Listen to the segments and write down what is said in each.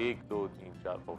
1 2 3 4 5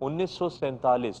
1947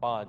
5,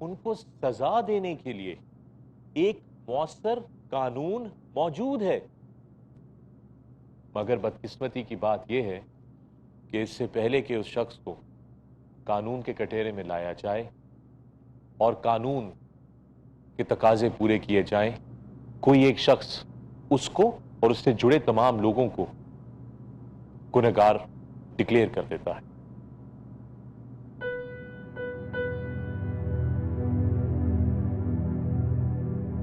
ان کو سزا دینے کے لیے ایک مؤثر قانون موجود ہے. مگر بدقسمتی کی بات یہ ہے کہ اس سے پہلے کہ اس شخص کو قانون کے کٹہرے میں لایا جائے اور قانون کے تقاضے پورے کیے جائیں، کوئی ایک شخص اس کو اور اس سے جڑے تمام لوگوں کو گنہگار ڈکلیئر کر دیتا ہے.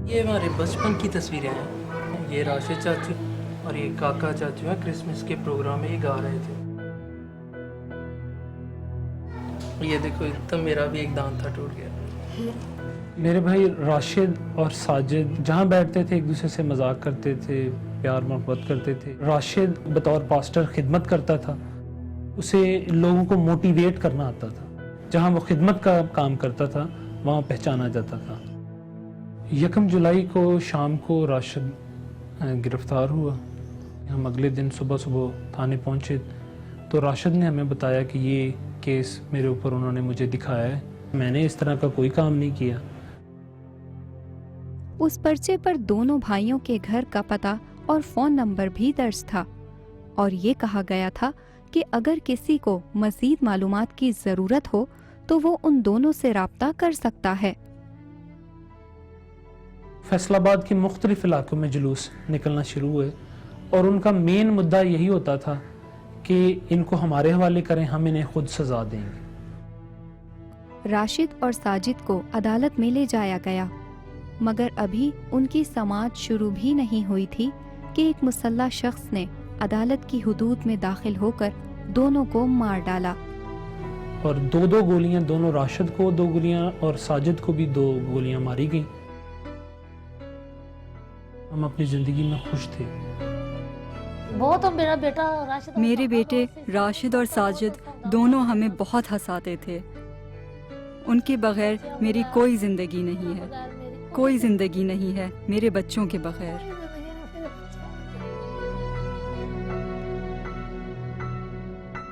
یہ ہمارے بچپن کی تصویریں ہیں. یہ راشد چاچو اور یہ کاکا چاچو ہیں، کرسمس کے پروگرام میں یہ گا رہے تھے. یہ دیکھو تب میرا بھی ایک دانت تھا ٹوٹ گیا. میرے بھائی راشد اور ساجد جہاں بیٹھتے تھے ایک دوسرے سے مذاق کرتے تھے، پیار محبت کرتے تھے. راشد بطور پاسٹر خدمت کرتا تھا، اسے لوگوں کو موٹیویٹ کرنا آتا تھا. جہاں وہ خدمت کا کام کرتا تھا وہاں پہچانا جاتا تھا. 1 جولائی کو شام کو راشد گرفتار ہوا. ہم اگلے دن صبح تھانے پہنچے تو راشد نے ہمیں بتایا کہ یہ کیس میرے اوپر انہوں نے مجھے دکھایا ہے، میں نے اس طرح کا کوئی کام نہیں کیا. اس پرچے پر دونوں بھائیوں کے گھر کا پتہ اور فون نمبر بھی درج تھا اور یہ کہا گیا تھا کہ اگر کسی کو مزید معلومات کی ضرورت ہو تو وہ ان دونوں سے رابطہ کر سکتا ہے. فیصل آباد کے مختلف علاقوں میں جلوس نکلنا شروع ہوئے اور ان کا مین مدعا یہی ہوتا تھا کہ ان کو ہمارے حوالے کریں، ہم انہیں خود سزا دیں گے. راشد اور ساجد کو عدالت میں لے جایا گیا مگر ابھی ان کی سماعت شروع بھی نہیں ہوئی تھی کہ ایک مسلح شخص نے عدالت کی حدود میں داخل ہو کر دونوں کو مار ڈالا. اور 2 گولیاں، دونوں راشد کو 2 گولیاں اور ساجد کو بھی 2 گولیاں ماری گئیں. ہم اپنی زندگی میں خوش تھے. وہ تو میرا بیٹا راشد، میرے بیٹے راشد اور ساجد دونوں ہمیں بہت ہنساتے تھے. ان کے بغیر میری کوئی زندگی نہیں ہے، کوئی زندگی نہیں ہے میرے بچوں کے بغیر.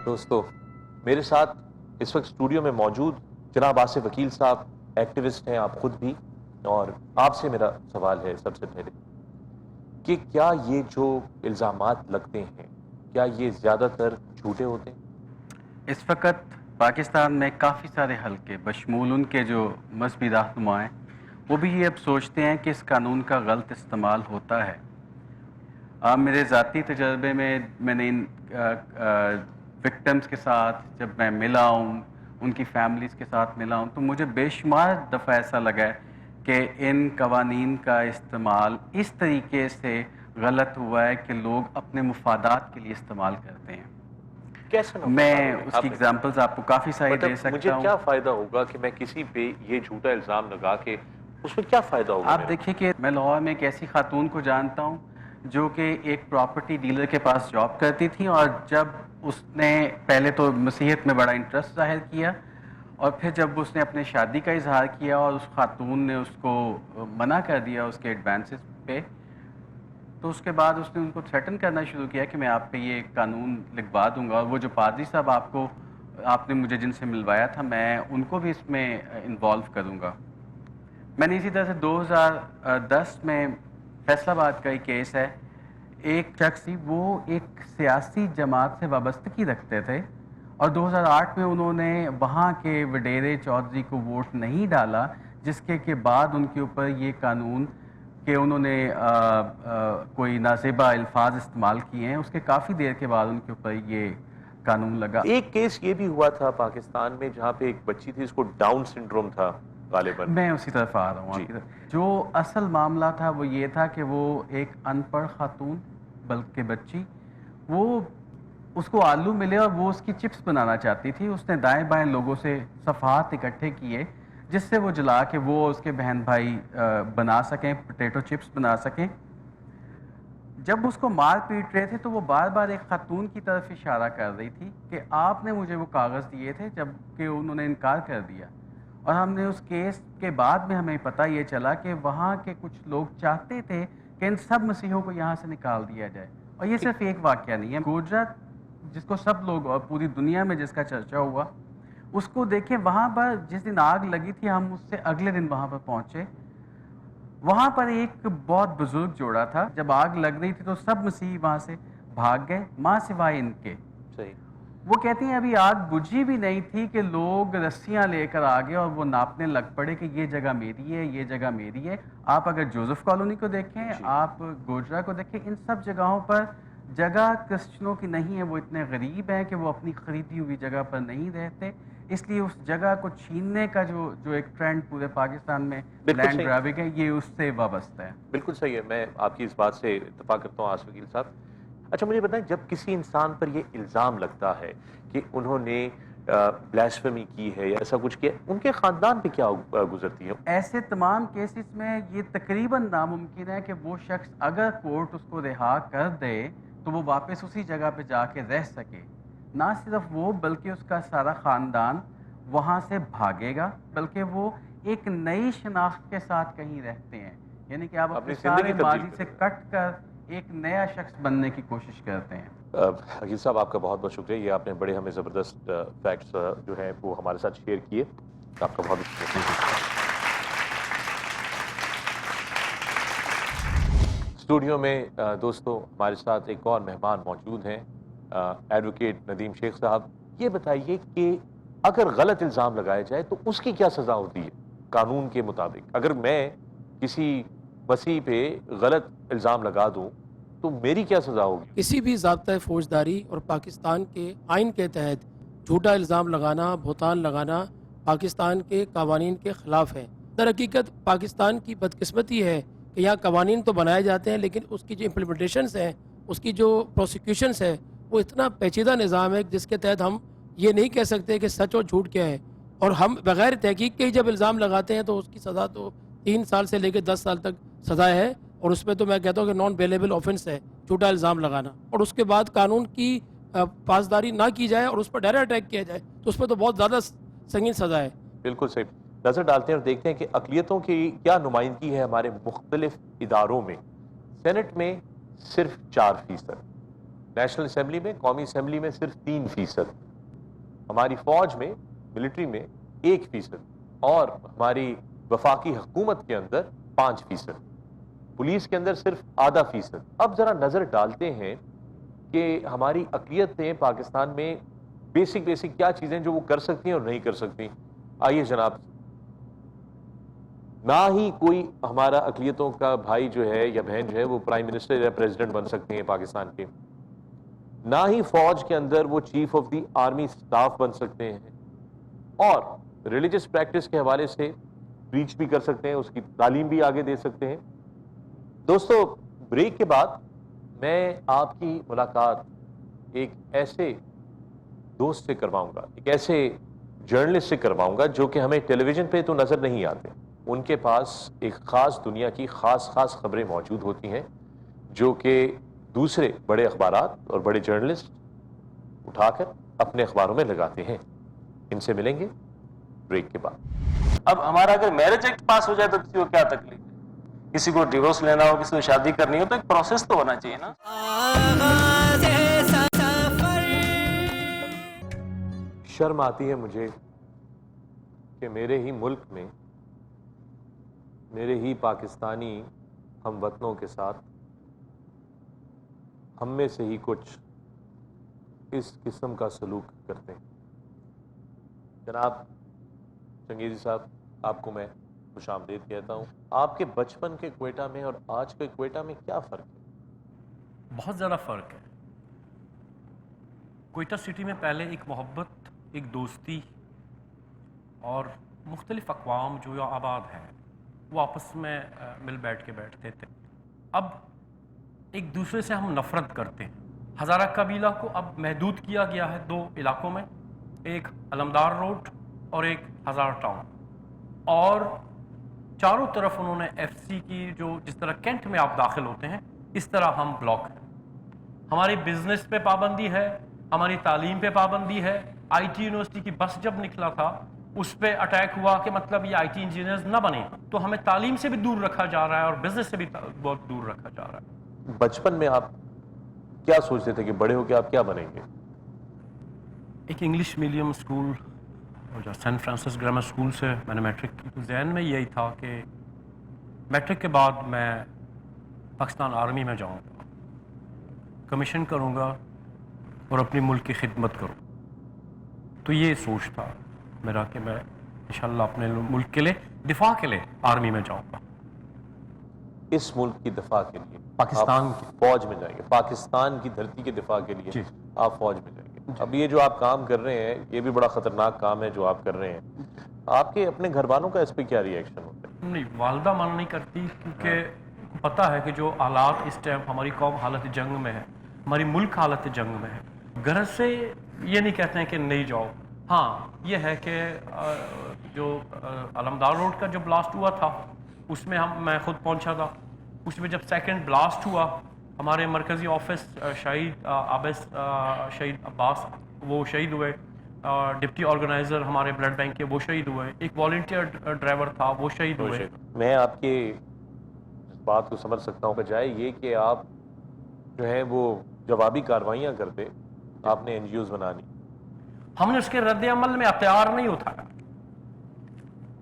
دوستو، میرے ساتھ اس وقت اسٹوڈیو میں موجود جناب آصف وکیل صاحب ایکٹیوسٹ ہیں، آپ خود بھی، اور آپ سے میرا سوال ہے سب سے پہلے کہ کیا یہ جو الزامات لگتے ہیں کیا یہ زیادہ تر جھوٹے ہوتے ہیں؟ اس وقت پاکستان میں کافی سارے حلقے بشمول ان کے جو مذہبی رہنما ہیں وہ بھی یہ اب سوچتے ہیں کہ اس قانون کا غلط استعمال ہوتا ہے. میرے ذاتی تجربے میں نے ان وکٹمز کے ساتھ جب میں ملا ہوں، ان کی فیملیز کے ساتھ ملا ہوں، تو مجھے بے شمار دفعہ ایسا لگا ہے کہ ان قوانین کا استعمال اس طریقے سے غلط ہوا ہے کہ لوگ اپنے مفادات کے لیے استعمال کرتے ہیں. میں اس کی ایگزامپلز آپ کو کافی ساری دے سکتا ہوں. مجھے کیا فائدہ ہوگا کہ میں کسی پہ یہ جھوٹا الزام لگا کے اس میں کیا فائدہ ہوگا؟ آپ دیکھیں کہ میں لاہور میں ایک ایسی خاتون کو جانتا ہوں جو کہ ایک پراپرٹی ڈیلر کے پاس جاب کرتی تھی، اور جب اس نے پہلے تو مسیحیت میں بڑا انٹرسٹ ظاہر کیا اور پھر جب اس نے اپنے شادی کا اظہار کیا اور اس خاتون نے اس کو منع کر دیا اس کے ایڈوانسز پہ، تو اس کے بعد اس نے ان کو تھریٹن کرنا شروع کیا کہ میں آپ پہ یہ قانون لکھوا دوں گا، اور وہ جو پادری صاحب آپ نے مجھے جن سے ملوایا تھا میں ان کو بھی اس میں انوالو کروں گا. میں نے اسی طرح سے 2010 میں فیصل آباد کا ایک کیس ہے. ایک شخص تھی، وہ ایک سیاسی جماعت سے وابستگی رکھتے تھے اور 2008 میں انہوں نے وہاں کے وڈیرے چودھری کو ووٹ نہیں ڈالا، جس کے بعد ان کے اوپر یہ قانون کہ انہوں نے کوئی نازیبا الفاظ استعمال کیے ہیں، اس کے کافی دیر کے بعد ان کے اوپر یہ قانون لگا. ایک کیس یہ بھی ہوا تھا پاکستان میں جہاں پہ ایک بچی تھی، اس کو ڈاؤن سنڈروم تھا غالباً. میں اسی طرف آ رہا ہوں. جی. جو اصل معاملہ تھا وہ یہ تھا کہ وہ ایک ان پڑھ خاتون بلکہ بچی، وہ اس کو آلو ملے اور وہ اس کی چپس بنانا چاہتی تھی. اس نے دائیں بائیں لوگوں سے صفحات اکٹھے کیے جس سے وہ جلا کے وہ اس کے بہن بھائی بنا سکیں، پوٹیٹو چپس بنا سکیں. جب اس کو مار پیٹ رہے تھے تو وہ بار بار ایک خاتون کی طرف اشارہ کر رہی تھی کہ آپ نے مجھے وہ کاغذ دیے تھے، جب کہ انہوں نے انکار کر دیا. اور ہم نے اس کیس کے بعد میں ہمیں پتہ یہ چلا کہ وہاں کے کچھ لوگ چاہتے تھے کہ ان سب مسیحوں کو یہاں سے نکال دیا جائے. اور یہ صرف ایک واقعہ نہیں ہے. گجرات جس کو سب لوگ اور پوری دنیا میں جس کا چرچا ہوا اس کو دیکھیں وہاں پر جس دن آگ لگی تھی ہم اس سے اگلے دن وہاں پر پہنچے. وہاں پر ایک بہت بزرگ جوڑا تھا. جب آگ لگ رہی تھی تو سب مسیحی وہاں سے بھاگ گئے ماں سوائے ان کے. صحیح. وہ کہتی ہیں ابھی آگ بجھی بھی نہیں تھی کہ لوگ رسیاں لے کر آگے اور وہ ناپنے لگ پڑے کہ یہ جگہ میری ہے, یہ جگہ میری ہے. آپ اگر جوزف کالونی کو دیکھیں, آپ گوجرا کو دیکھیں, ان سب جگہوں پر جگہ کرسچنوں کی نہیں ہے. وہ اتنے غریب ہیں کہ وہ اپنی خریدی ہوئی جگہ پر نہیں رہتے, اس لیے اس جگہ کو چھیننے کا جو ایک ٹرینڈ پورے پاکستان میں لینڈ گرابنگ ہے, یہ اس سے وابستہ ہے. بالکل صحیح ہے, میں آپ کی اس بات سے اتفاق کرتا ہوں آصف وکیل صاحب. اچھا مجھے بتائیں, جب کسی انسان پر یہ الزام لگتا ہے کہ انہوں نے بلیسفیمی کی ہے یا ایسا کچھ کیا, ان کے خاندان پہ کیا گزرتی ہے؟ ایسے تمام کیسز میں یہ تقریباً ناممکن ہے کہ وہ شخص اگر کورٹ اس کو رہا کر دے تو وہ واپس اسی جگہ پہ جا کے رہ سکے. نہ صرف وہ بلکہ اس کا سارا خاندان وہاں سے بھاگے گا, بلکہ وہ ایک نئی شناخت کے ساتھ کہیں رہتے ہیں. یعنی کہ آپ اپنے سارے ماضی سے کٹ کر ایک نیا شخص بننے کی کوشش کرتے ہیں. حکیل صاحب آپ کا بہت بہت شکریہ, یہ آپ نے بڑے ہمیں زبردست فیکٹس جو ہیں وہ ہمارے ساتھ شیئر کیے. آپ کا بہت شکریہ. اسٹوڈیو میں دوستو ہمارے ساتھ ایک اور مہمان موجود ہیں, ایڈوکیٹ ندیم شیخ صاحب. یہ بتائیے کہ اگر غلط الزام لگایا جائے تو اس کی کیا سزا ہوتی ہے قانون کے مطابق؟ اگر میں کسی مسیح پہ غلط الزام لگا دوں تو میری کیا سزا ہوگی؟ کسی بھی ضابطۂ فوجداری اور پاکستان کے آئین کے تحت جھوٹا الزام لگانا, بہتان لگانا پاکستان کے قوانین کے خلاف ہے. در حقیقت پاکستان کی بدقسمتی ہے کہ یہاں قوانین تو بنائے جاتے ہیں لیکن اس کی جو امپلیمنٹیشنز ہیں, اس کی جو پروسیکیوشنز ہے, وہ اتنا پیچیدہ نظام ہے جس کے تحت ہم یہ نہیں کہہ سکتے کہ سچ اور جھوٹ کیا ہے. اور ہم بغیر تحقیق کے ہی جب الزام لگاتے ہیں تو اس کی سزا تو 3 سال سے لے کے 10 سال تک سزا ہے, اور اس میں تو میں کہتا ہوں کہ نان بیلیبل آفنس ہے جھوٹا الزام لگانا. اور اس کے بعد قانون کی پاسداری نہ کی جائے اور اس پر ڈائریکٹ اٹیک کیا جائے تو اس پہ تو بہت زیادہ سنگین سزا ہے. بالکل صحیح. نظر ڈالتے ہیں اور دیکھتے ہیں کہ اقلیتوں کی کیا نمائندگی ہے ہمارے مختلف اداروں میں. سینٹ میں صرف 4%, نیشنل اسمبلی میں, قومی اسمبلی میں صرف 3%, ہماری فوج میں, ملٹری میں 1%, اور ہماری وفاقی حکومت کے اندر 5%, پولیس کے اندر صرف 0.5%. اب ذرا نظر ڈالتے ہیں کہ ہماری اقلیتیں پاکستان میں بیسک کیا چیزیں جو وہ کر سکتی ہیں اور نہیں کر سکتی. آئیے جناب. نہ ہی کوئی ہمارا اقلیتوں کا بھائی جو ہے یا بہن جو ہے وہ پرائم منسٹر یا پریزیڈنٹ بن سکتے ہیں پاکستان کے, نہ ہی فوج کے اندر وہ chief of the army staff بن سکتے ہیں, اور ریلیجس پریکٹس کے حوالے سے پریچ بھی کر سکتے ہیں, اس کی تعلیم بھی آگے دے سکتے ہیں. دوستو بریک کے بعد میں آپ کی ملاقات ایک ایسے دوست سے کرواؤں گا, ایک ایسے جرنلسٹ سے کرواؤں گا جو کہ ہمیں ٹیلی ویژن پہ تو نظر نہیں آتے. ان کے پاس ایک خاص دنیا کی خاص خبریں موجود ہوتی ہیں جو کہ دوسرے بڑے اخبارات اور بڑے جرنلسٹ اٹھا کر اپنے اخباروں میں لگاتے ہیں. ان سے ملیں گے بریک کے بعد. اب ہمارا اگر میرج ایکٹ پاس ہو جائے تو کسی کو کیا تکلیف ہے؟ کسی کو ڈیورس لینا ہو, کسی کو شادی کرنی ہو, تو ایک پروسیس تو ہونا چاہیے نا. شرم آتی ہے مجھے کہ میرے ہی ملک میں میرے ہی پاکستانی ہم وطنوں کے ساتھ ہم میں سے ہی کچھ اس قسم کا سلوک کرتے ہیں. جناب چنگیزی صاحب, آپ کو میں خوش آمدید کہتا ہوں. آپ کے بچپن کے کوئٹہ میں اور آج کے کوئٹہ میں کیا فرق ہے؟ بہت زیادہ فرق ہے. کوئٹہ سٹی میں پہلے ایک محبت, ایک دوستی اور مختلف اقوام جو آباد ہیں وہ آپس میں مل بیٹھ کے بیٹھتے تھے. اب ایک دوسرے سے ہم نفرت کرتے ہیں. ہزارہ قبیلہ کو اب محدود کیا گیا ہے 2 علاقوں میں, ایک علمدار روڈ اور ایک ہزار ٹاؤن, اور چاروں طرف انہوں نے ایف سی کی جو جس طرح کینٹ میں آپ داخل ہوتے ہیں اس طرح ہم بلاک ہیں. ہماری بزنس پہ پابندی ہے, ہماری تعلیم پہ پابندی ہے. آئی ٹی یونیورسٹی کی بس جب نکلا تھا اس پہ اٹیک ہوا کہ مطلب یہ آئی ٹی انجینئرز نہ بنے, تو ہمیں تعلیم سے بھی دور رکھا جا رہا ہے اور بزنس سے بھی بہت دور رکھا جا رہا ہے. بچپن میں آپ کیا سوچتے تھے کہ بڑے ہو کے آپ کیا بنیں گے؟ ایک انگلش میڈیم اسکول جو سینٹ فرانسس گرامر اسکول سے میں نے میٹرک کی، تو ذہن میں یہی تھا کہ میٹرک کے بعد میں پاکستان آرمی میں جاؤں گا، کمیشن کروں گا اور اپنی ملک کی خدمت کروں. تو یہ سوچ تھا میرا کہ میں انشاءاللہ اپنے ملک کے لیے دفاع کے لیے آرمی میں جاؤں گا. اس ملک کی دفاع کے لیے پاکستان آپ فوج میں جائیں گے، پاکستان کی دھرتی کے دفاع کے لیے جی. آپ فوج میں جائیں گے. اب یہ جو آپ کام کر رہے ہیں یہ بھی بڑا خطرناک کام ہے جو آپ کر رہے ہیں. آپ کے اپنے گھر والوں کا اس پہ کیا ری ایکشن ہوتا ہے؟ نہیں، والدہ منع نہیں کرتی کیونکہ پتہ ہے کہ جو حالات اس ٹائم ہماری قوم حالت جنگ میں ہے، ہماری ملک حالت جنگ میں ہے. غرض سے یہ نہیں کہتے ہیں کہ نہیں جاؤ. ہاں یہ ہے کہ جو علمدار روڈ کا جو بلاسٹ ہوا تھا اس میں میں خود پہنچا تھا. اس میں جب سیکنڈ بلاسٹ ہوا ہمارے مرکزی آفس شہید عباس وہ شہید ہوئے، ڈپٹی آرگنائزر ہمارے بلڈ بینک کے وہ شہید ہوئے، ایک والنٹیئر ڈرائیور تھا وہ شہید ہوئے. میں آپ کے اس بات کو سمجھ سکتا ہوں، بجائے یہ کہ آپ جو ہے وہ جوابی کاروائیاں کرتے، آپ نے این جی اوز بنا لی. ہم نے اس کے رد عمل میں اختیار نہیں اٹھایا،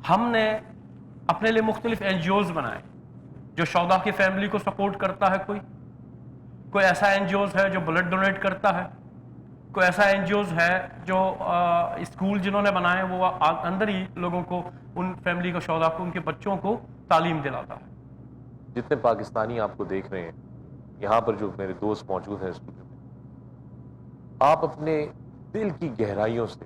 ہم نے اپنے لیے مختلف این جی اوز بنائے. جو شہداء کی فیملی کو سپورٹ کرتا ہے، کوئی ایسا این جی اوز ہے جو بلڈ ڈونیٹ کرتا ہے، کوئی ایسا این جی اوز ہے جو اسکول جنہوں نے بنائے وہ اندر ہی لوگوں کو، ان فیملی کو، شہداء کو، ان کے بچوں کو تعلیم دلاتا ہے. جتنے پاکستانی آپ کو دیکھ رہے ہیں یہاں پر، جو میرے دوست موجود ہیں اسٹوڈیو میں، آپ اپنے دل کی گہرائیوں سے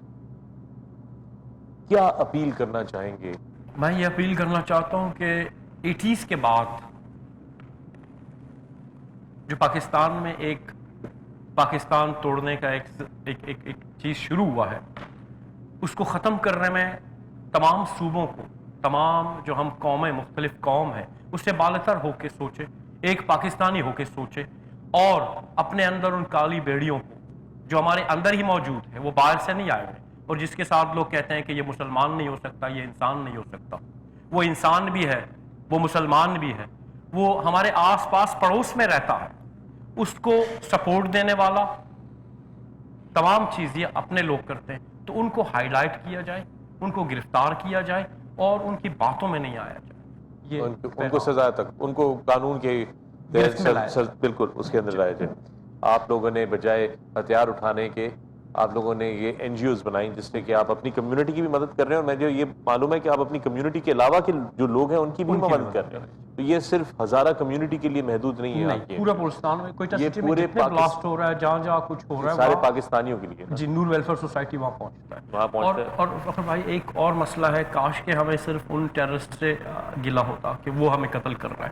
کیا اپیل کرنا چاہیں گے؟ میں یہ اپیل کرنا چاہتا ہوں کہ 80s کے بعد جو پاکستان میں ایک پاکستان توڑنے کا ایک چیز شروع ہوا ہے، اس کو ختم کرنے میں تمام صوبوں کو، تمام جو ہم قومیں، مختلف قوم ہیں، اس سے بالتر ہو کے سوچے، ایک پاکستانی ہو کے سوچے، اور اپنے اندر ان کالی بیڑیوں کو جو ہمارے اندر ہی موجود ہے، وہ باہر سے نہیں آئے ہوئے، اور جس کے ساتھ لوگ کہتے ہیں کہ یہ مسلمان نہیں ہو سکتا، یہ انسان نہیں ہو سکتا. وہ انسان بھی ہے، وہ مسلمان بھی ہے، وہ ہمارے آس پاس پڑوس میں رہتا ہے. اس کو سپورٹ دینے والا تمام چیزیں اپنے لوگ کرتے ہیں، تو ان کو ہائی لائٹ کیا جائے، ان کو گرفتار کیا جائے اور ان کی باتوں میں نہیں آیا جائے. ان کو سزا تک، ان کو قانون کے بالکل اس کے اندر لایا جائے. آپ لوگوں نے بجائے ہتھیار اٹھانے کے، آپ لوگوں نے یہ این جی اوز بنائی جس سے کہ آپ اپنی کمیونٹی کی بھی مدد کر رہے ہیں، اور مجھے یہ معلوم ہے کہ آپ اپنی کمیونٹی کے علاوہ کے جو لوگ ہیں ان کی بھی مدد کر رہے ہیں. تو یہ صرف ہزارہ کمیونٹی کے لیے محدود نہیں ہے، پورا پلستان میں کوئٹہ یہ سٹی میں پورے جتنے بلاسٹ ہو رہا ہے، جہاں جہاں کچھ ہو رہا ہے، سارے پاکستانیوں کے لیے. جی، نور ویلفیئر سوسائٹی وہاں پہنچتا ہے. وہاں پہنچتا ہے. اور فخر بھائی ایک اور مسئلہ ہے، کاش کہ ہمیں صرف ان ٹیررسٹ سے گلہ ہوتا کہ وہ ہمیں قتل کر رہا ہے.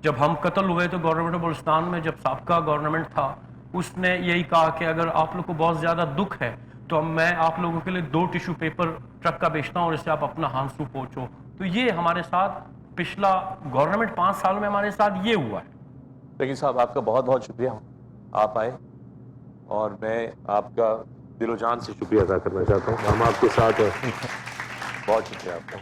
جب ہم قتل ہوئے تو گورنمنٹ بلوچستان میں جب سابقہ گورنمنٹ تھا اس نے یہی کہا کہ اگر آپ لوگ کو بہت زیادہ دکھ ہے تو میں آپ لوگوں کے لیے 2 ٹیشو پیپر ٹرک کا بیچتا ہوں اور اس سے آپ اپنا ہانسو پہنچو. تو یہ ہمارے ساتھ پچھلا گورنمنٹ 5 سال میں ہمارے ساتھ یہ ہوا ہے. لیکن صاحب آپ کا بہت بہت شکریہ، آپ آئے، اور میں آپ کا دل و جان سے شکریہ ادا کرنا چاہتا ہوں. ہم آپ کے ساتھ ہیں. بہت شکریہ آپ کا.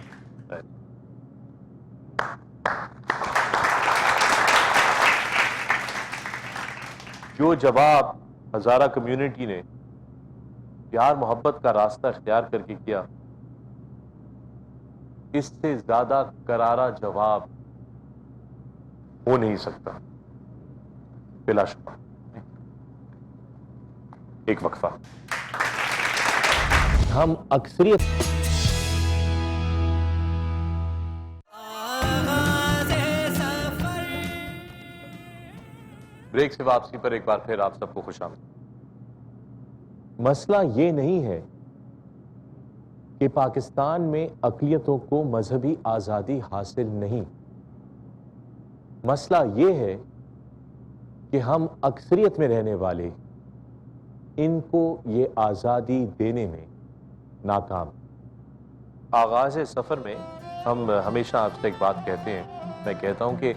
جو جواب ہزارہ کمیونٹی نے پیار محبت کا راستہ اختیار کر کے کیا، اس سے زیادہ کرارا جواب ہو نہیں سکتا. بلا شبہ ایک وقفہ. ہم اکثریت بریک سے واپسی پر ایک بار پھر آپ سب کو خوش آمدید. مسئلہ یہ نہیں ہے کہ پاکستان میں اقلیتوں کو مذہبی آزادی حاصل نہیں. مسئلہ یہ ہے کہ ہم اکثریت میں رہنے والے ان کو یہ آزادی دینے میں ناکام. آغاز سفر میں ہم ہمیشہ آپ سے ایک بات کہتے ہیں، میں کہتا ہوں کہ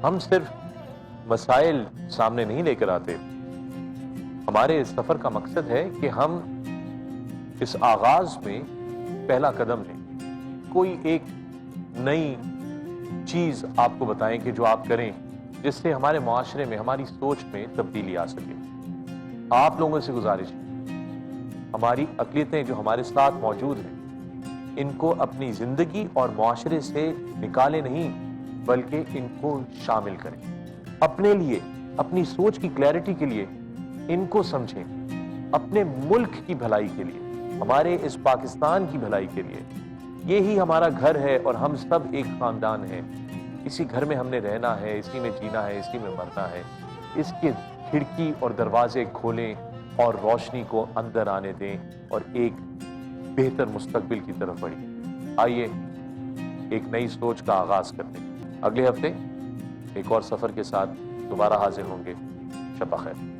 ہم صرف مسائل سامنے نہیں لے کر آتے. ہمارے اس سفر کا مقصد ہے کہ ہم اس آغاز میں پہلا قدم لیں، کوئی ایک نئی چیز آپ کو بتائیں کہ جو آپ کریں جس سے ہمارے معاشرے میں، ہماری سوچ میں تبدیلی آ سکے. آپ لوگوں سے گزارش ہے ہماری اقلیتیں جو ہمارے ساتھ موجود ہیں ان کو اپنی زندگی اور معاشرے سے نکالیں نہیں بلکہ ان کو شامل کریں، اپنے لیے اپنی سوچ کی کلیئرٹی کے لیے ان کو سمجھیں، اپنے ملک کی بھلائی کے لیے، ہمارے اس پاکستان کی بھلائی کے لیے۔ یہی ہمارا گھر ہے اور ہم سب ایک خاندان ہیں، اسی گھر میں ہم نے رہنا ہے، اسی میں جینا ہے، اسی میں مرنا ہے۔ اس کے کھڑکی اور دروازے کھولیں اور روشنی کو اندر آنے دیں اور ایک بہتر مستقبل کی طرف بڑھیں۔ آئیے ایک نئی سوچ کا آغاز کرتے ہیں۔ اگلے ہفتے ایک اور سفر کے ساتھ دوبارہ حاضر ہوں گے۔ شب بخیر۔